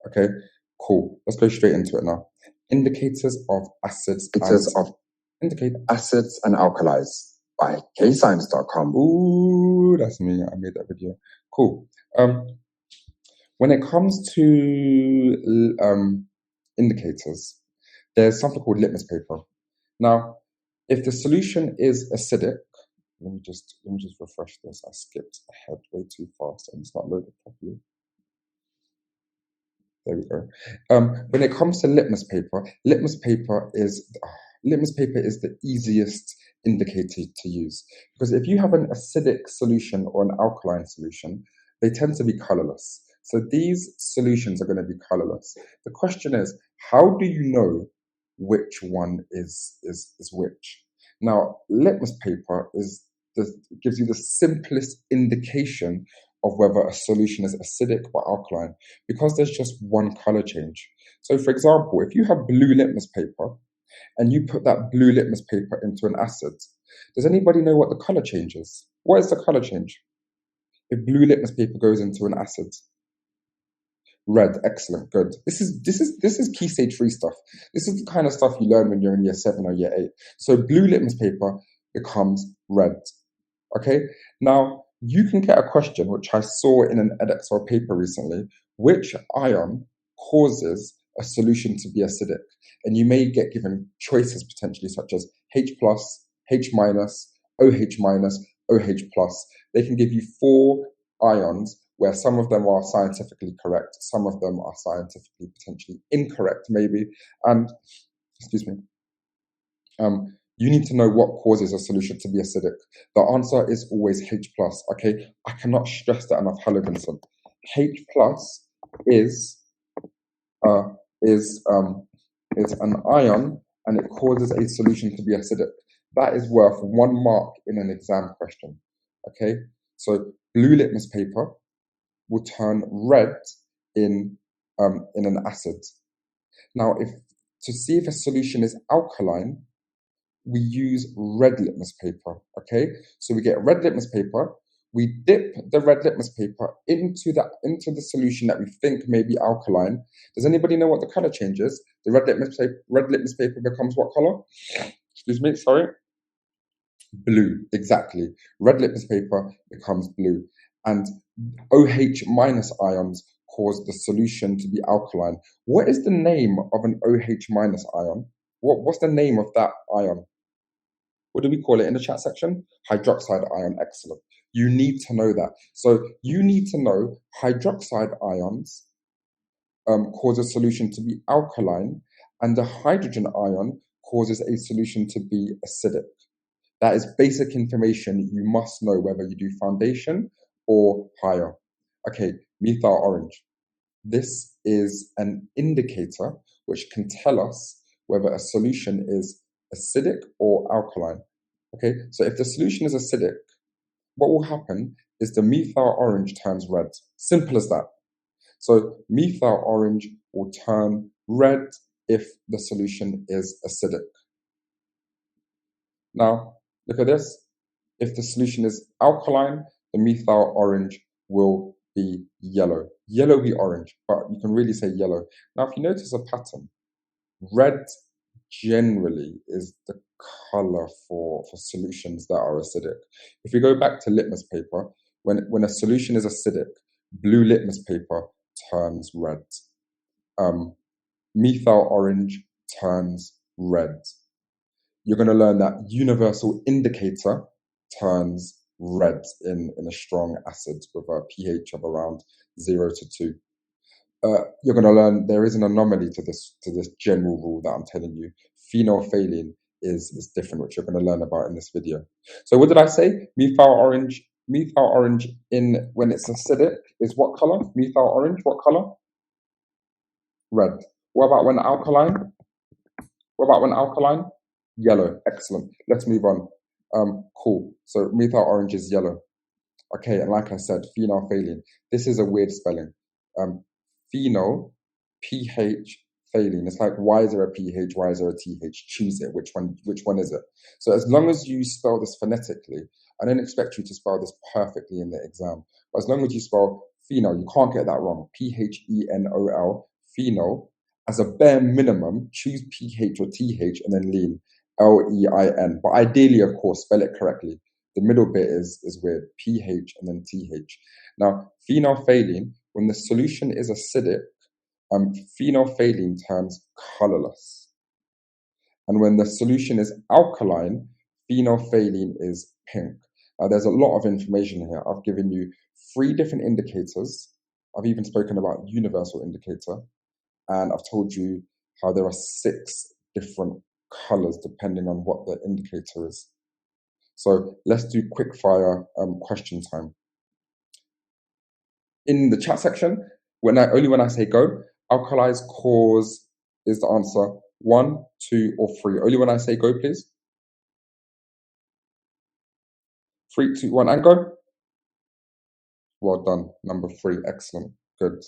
Okay, cool. Let's go straight into it now. Indicators of acids and alkalis by KayScience.com. Ooh, that's me. I made that video. Cool. When it comes to indicators, there's something called litmus paper. Now, if the solution is acidic, let me just refresh this. I skipped ahead way too fast and it's not loaded properly. There we go. When it comes to litmus paper is the easiest indicator to use, because if you have an acidic solution or an alkaline solution, they tend to be colorless. So these solutions are going to be colorless. The question is, how do you know which one is which? Now, litmus paper gives you the simplest indication of whether a solution is acidic or alkaline, because there's just one color change. So for example, if you have blue litmus paper and you put that blue litmus paper into an acid, does anybody know what the color change is? What is the color change if blue litmus paper goes into an acid? Red. Excellent. Good. This is key stage 3 stuff. This is the kind of stuff you learn when you're in year 7 or year 8. So blue litmus paper becomes red. Okay. Now, you can get a question, which I saw in an Edexcel paper recently, which ion causes a solution to be acidic? And you may get given choices potentially such as H+, H-, OH-, OH+. They can give you 4 ions where some of them are scientifically correct, some of them are scientifically potentially incorrect maybe. And, excuse me, you need to know what causes a solution to be acidic. The answer is always H+, okay? I cannot stress that enough, Halliganson. H+ is an ion and it causes a solution to be acidic. That is worth 1 mark in an exam question, okay? So blue litmus paper will turn red in an acid. Now, to see if a solution is alkaline, we use red litmus paper, okay? So we get red litmus paper, we dip the red litmus paper into the solution that we think may be alkaline. Does anybody know what the color change is? The red litmus paper becomes what color? Excuse me, sorry. Blue, exactly. Red litmus paper becomes blue. And OH- ions cause the solution to be alkaline. What is the name of an OH- ion? What's the name of that ion? What do we call it in the chat section? Hydroxide ion. Excellent. You need to know that. So you need to know hydroxide ions cause a solution to be alkaline, and the hydrogen ion causes a solution to be acidic. That is basic information you must know whether you do foundation or higher. Okay, methyl orange. This is an indicator which can tell us whether a solution is acidic or alkaline. Okay, so if the solution is acidic, what will happen is the methyl orange turns red. Simple as that. So methyl orange will turn red if the solution is acidic. Now, look at this. If the solution is alkaline, the methyl orange will be yellow. Yellow be orange, but you can really say yellow. Now, if you notice a pattern, red generally is the color for solutions that are acidic. If we go back to litmus paper, when a solution is acidic, blue litmus paper turns red. Methyl orange turns red. You're going to learn that universal indicator turns red in a strong acid with a pH of around 0 to 2. You're going to learn there is an anomaly to this general rule that I'm telling you. Phenolphthalein is different, which you're going to learn about in this video. So what did I say? Methyl orange in when it's acidic is what color? Methyl orange, what color? Red. What about when alkaline? Yellow. Excellent. Let's move on. Cool. So methyl orange is yellow. Okay, and like I said, phenolphthalein. This is a weird spelling. Phenol, pH, phthalein. It's like, why is there a pH? Why is there a th? Choose it. Which one is it? So as long as you spell this phonetically, I don't expect you to spell this perfectly in the exam. But as long as you spell phenol, you can't get that wrong. Phenol, phenol, as a bare minimum, choose PH or TH and then lean, Lein. But ideally, of course, spell it correctly. The middle bit is weird, PH and then TH. Now, phenolphthalein, when the solution is acidic, phenolphthalein turns colorless. And when the solution is alkaline, phenolphthalein is pink. Now, there's a lot of information here. I've given you 3 different indicators. I've even spoken about universal indicator. And I've told you how there are 6 different colors depending on what the indicator is. So let's do quick fire question time. In the chat section, only when I say go, alkalis cause is the answer 1, 2, or 3. Only when I say go, please. 3, 2, 1, and go. Well done. Number 3. Excellent. Good.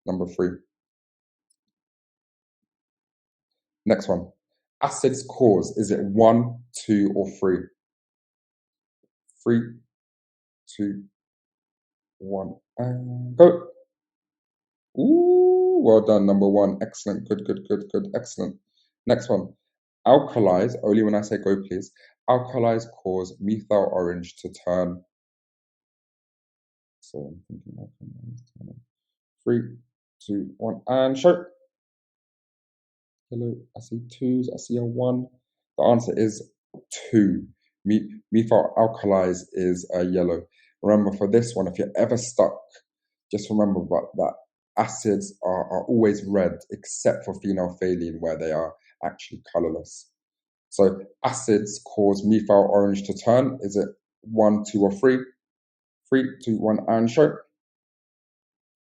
Number 3. Next one. Acids cause, is it 1, 2, or 3? 3, 2, 1, and go. Ooh, well done. Number 1. Excellent. Good, good, good, good. Excellent. Next one. Alkalis, only when I say go, please. Alkalis cause methyl orange to turn. So I'm thinking 3, 2, 1, and show. Hello, I see 2s, I see a 1. The answer is 2. Methyl alkalis is yellow. Remember, for this one, if you're ever stuck, just remember that acids are always red, except for phenolphthalein, where they are actually colorless. So acids cause methyl orange to turn. Is it 1, 2, or 3? 3, 2, 1, and show.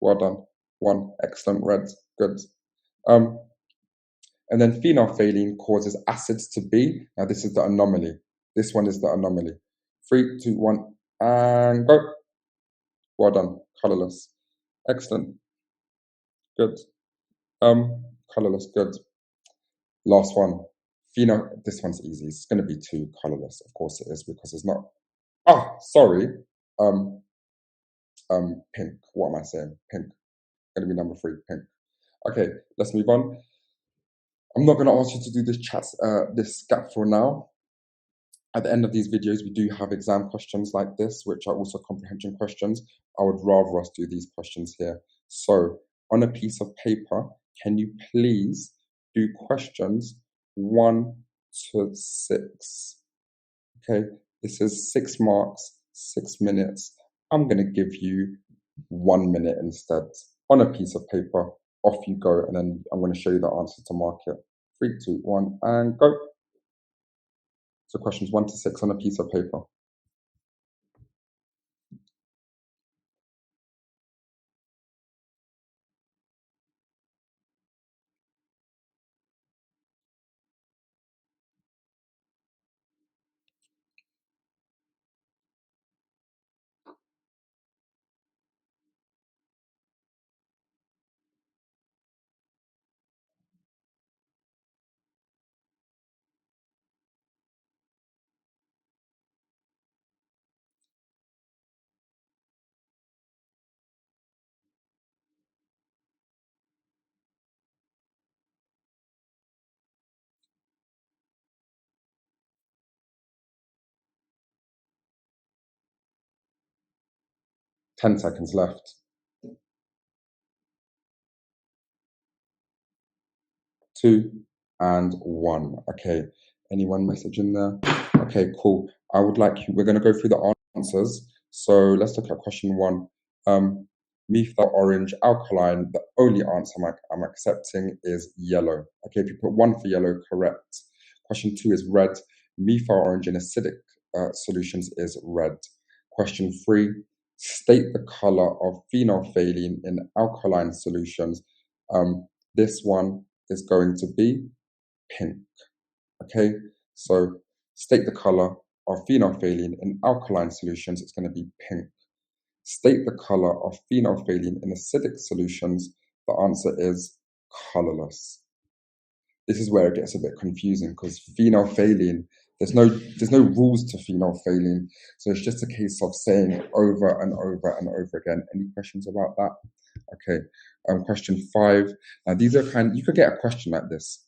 Well done. 1. Excellent. Red. Good. And then phenolphthalein causes acids to be. Now this is the anomaly. This one is the anomaly. 3, 2, 1, and go. Well done. Colorless. Excellent. Good. Colorless. Good. Last one. This one's easy. It's going to be 2. Colorless. Of course it is, because it's not. Sorry. Pink. What am I saying? Pink. Going to be number 3. Pink. Okay. Let's move on. I'm not going to ask you to do this scat for now. At the end of these videos, we do have exam questions like this, which are also comprehension questions. I would rather us do these questions here. So, on a piece of paper, can you please do questions 1 to 6? Okay, this is 6 marks, 6 minutes. I'm going to give you 1 minute instead. On a piece of paper, off you go, and then I'm going to show you the answer to mark it. 3, 2, 1, and go. So questions 1 to 6 on a piece of paper. Ten seconds left. 2 and 1. Okay, anyone message in there? Okay, cool. We're going to go through the answers. So let's look at question 1. Methyl orange alkaline, the only answer I'm accepting is yellow. Okay, if you put 1 for yellow, correct. Question 2 is red. Methyl orange in acidic solutions is red. Question 3, state the color of phenolphthalein in alkaline solutions. This one is going to be pink. Okay, so state the color of phenolphthalein in alkaline solutions. It's going to be pink. State the color of phenolphthalein in acidic solutions. The answer is colorless. This is where it gets a bit confusing, because phenolphthalein There's no rules to phenolphthalein, so it's just a case of saying it over and over and over again. Any questions about that? Okay. Question 5. Now these are you could get a question like this.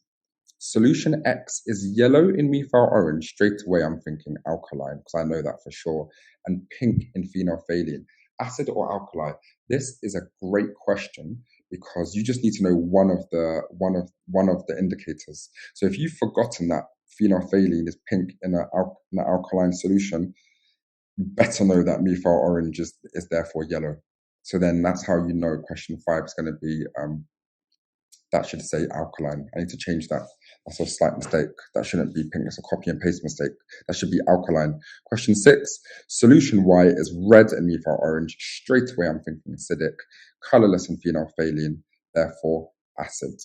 Solution X is yellow in methyl orange. Straight away I'm thinking alkaline, because I know that for sure, and pink in phenolphthalein. Acid or alkali? This is a great question because you just need to know one of the indicators. So if you've forgotten that phenolphthalein is pink in an alkaline solution, you better know that methyl orange is therefore yellow. So then that's how you know question 5 is going to be, that should say alkaline. I need to change that. That's a slight mistake. That shouldn't be pink. That's a copy and paste mistake. That should be alkaline. Question 6, solution Y is red in methyl orange. Straight away I'm thinking acidic. Colorless in phenolphthalein, therefore acid.